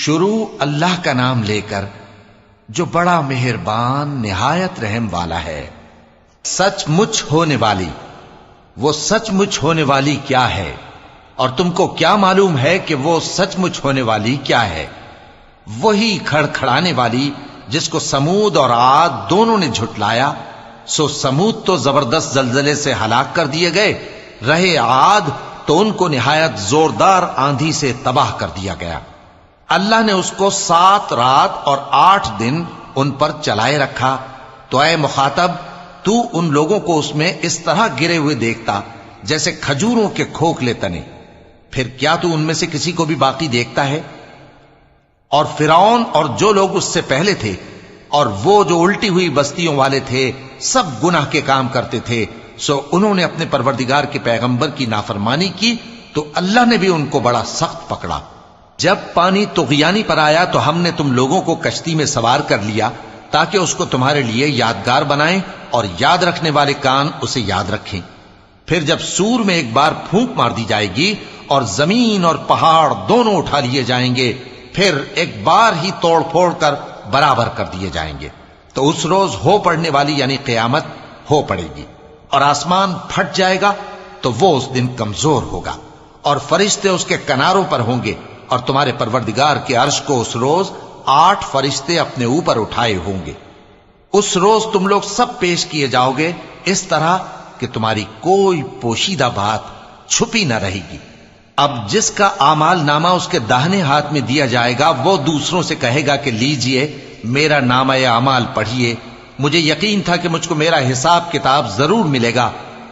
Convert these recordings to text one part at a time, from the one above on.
شروع اللہ کا نام لے کر جو بڑا مہربان نہایت رحم والا ہے۔ سچ مچ ہونے والی، وہ سچ مچ ہونے والی کیا ہے؟ اور تم کو کیا معلوم ہے کہ وہ سچ مچ ہونے والی کیا ہے؟ وہی کھڑکھڑانے والی جس کو سمود اور عاد دونوں نے جھٹلایا۔ سو سمود تو زبردست زلزلے سے ہلاک کر دیے گئے، رہے عاد تو ان کو نہایت زوردار آندھی سے تباہ کر دیا گیا۔ اللہ نے اس کو 7 رات اور 8 دن ان پر چلائے رکھا۔ تو اے مخاطب، تو ان لوگوں کو اس میں اس طرح گرے ہوئے دیکھتا جیسے کھجوروں کے کھوکھلے تنے، پھر کیا تو ان میں سے کسی کو بھی باقی دیکھتا ہے؟ اور فرعون اور جو لوگ اس سے پہلے تھے اور وہ جو الٹی ہوئی بستیوں والے تھے سب گناہ کے کام کرتے تھے، سو انہوں نے اپنے پروردگار کے پیغمبر کی نافرمانی کی تو اللہ نے بھی ان کو بڑا سخت پکڑا۔ جب پانی طغیانی پر آیا تو ہم نے تم لوگوں کو کشتی میں سوار کر لیا تاکہ اس کو تمہارے لیے یادگار بنائیں اور یاد رکھنے والے کان اسے یاد رکھیں۔ پھر جب سور میں ایک بار پھونک مار دی جائے گی اور زمین اور پہاڑ دونوں اٹھا لیے جائیں گے، پھر ایک بار ہی توڑ پھوڑ کر برابر کر دیے جائیں گے، تو اس روز ہو پڑنے والی یعنی قیامت ہو پڑے گی، اور آسمان پھٹ جائے گا تو وہ اس دن کمزور ہوگا، اور فرشتے اس کے کناروں پر ہوں گے، اور تمہارے پروردگار کے عرش کو اس روز 8 فرشتے اپنے اوپر اٹھائے ہوں گے۔ اس روز تم لوگ سب پیش کیے جاؤ گے اس طرح کہ تمہاری کوئی پوشیدہ بات چھپی نہ رہے گی۔ اب جس کا اعمال نامہ اس کے داہنے ہاتھ میں دیا جائے گا وہ دوسروں سے کہے گا کہ لیجئے میرا نامہ اعمال پڑھیے، مجھے یقین تھا کہ مجھ کو میرا حساب کتاب ضرور ملے گا۔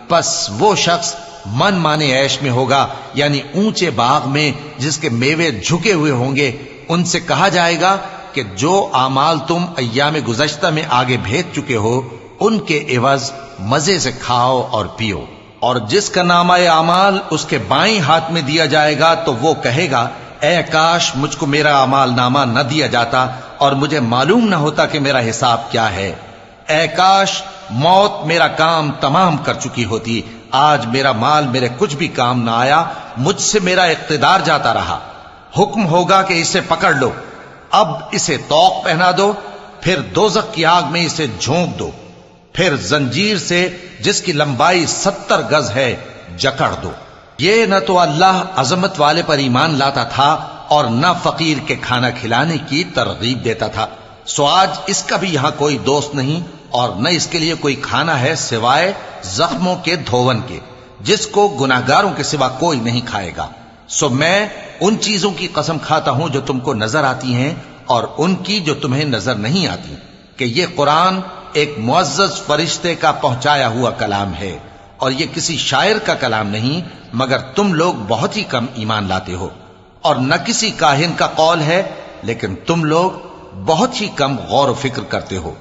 پس وہ شخص من مانے عیش میں ہوگا، یعنی اونچے باغ میں جس کے میوے جھکے ہوئے ہوں گے۔ ان سے کہا جائے گا کہ جو اعمال تم ایام گزشتہ میں آگے بھیج چکے ہو ان کے عوض مزے سے کھاؤ اور پیو۔ اور جس کا نامہ اعمال اس کے بائیں ہاتھ میں دیا جائے گا تو وہ کہے گا اے کاش مجھ کو میرا اعمال نامہ نہ دیا جاتا اور مجھے معلوم نہ ہوتا کہ میرا حساب کیا ہے۔ اے کاش موت میرا کام تمام کر چکی ہوتی، آج میرا مال میرے کچھ بھی کام نہ آیا، مجھ سے میرا اقتدار جاتا رہا۔ حکم ہوگا کہ اسے پکڑ لو، اب اسے طوق پہنا دو، پھر دوزخ کی آگ میں اسے جھونک دو، پھر زنجیر سے جس کی لمبائی 70 گز ہے جکڑ دو۔ یہ نہ تو اللہ عظمت والے پر ایمان لاتا تھا اور نہ فقیر کے کھانا کھلانے کی ترغیب دیتا تھا، سو آج اس کا بھی یہاں کوئی دوست نہیں اور نہ اس کے لیے کوئی کھانا ہے سوائے زخموں کے دھون کے، جس کو گناہگاروں کے سوا کوئی نہیں کھائے گا۔ سو میں ان چیزوں کی قسم کھاتا ہوں جو تم کو نظر آتی ہیں اور ان کی جو تمہیں نظر نہیں آتی، کہ یہ قرآن ایک معزز فرشتے کا پہنچایا ہوا کلام ہے، اور یہ کسی شاعر کا کلام نہیں، مگر تم لوگ بہت ہی کم ایمان لاتے ہو، اور نہ کسی کاہن کا قول ہے، لیکن تم لوگ بہت ہی کم غور و فکر کرتے ہو۔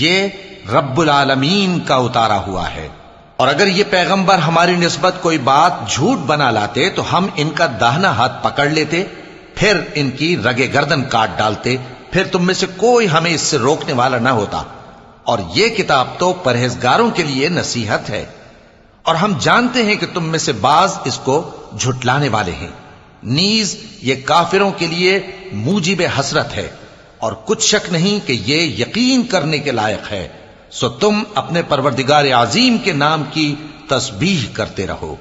یہ رب العالمین کا اتارا ہوا ہے۔ اور اگر یہ پیغمبر ہماری نسبت کوئی بات جھوٹ بنا لاتے تو ہم ان کا داہنا ہاتھ پکڑ لیتے، پھر ان کی رگے گردن کاٹ ڈالتے، پھر تم میں سے کوئی ہمیں اس سے روکنے والا نہ ہوتا۔ اور یہ کتاب تو پرہیزگاروں کے لیے نصیحت ہے، اور ہم جانتے ہیں کہ تم میں سے بعض اس کو جھٹلانے والے ہیں، نیز یہ کافروں کے لیے موجب حسرت ہے، اور کچھ شک نہیں کہ یہ یقین کرنے کے لائق ہے۔ سو تم اپنے پروردگار عظیم کے نام کی تسبیح کرتے رہو۔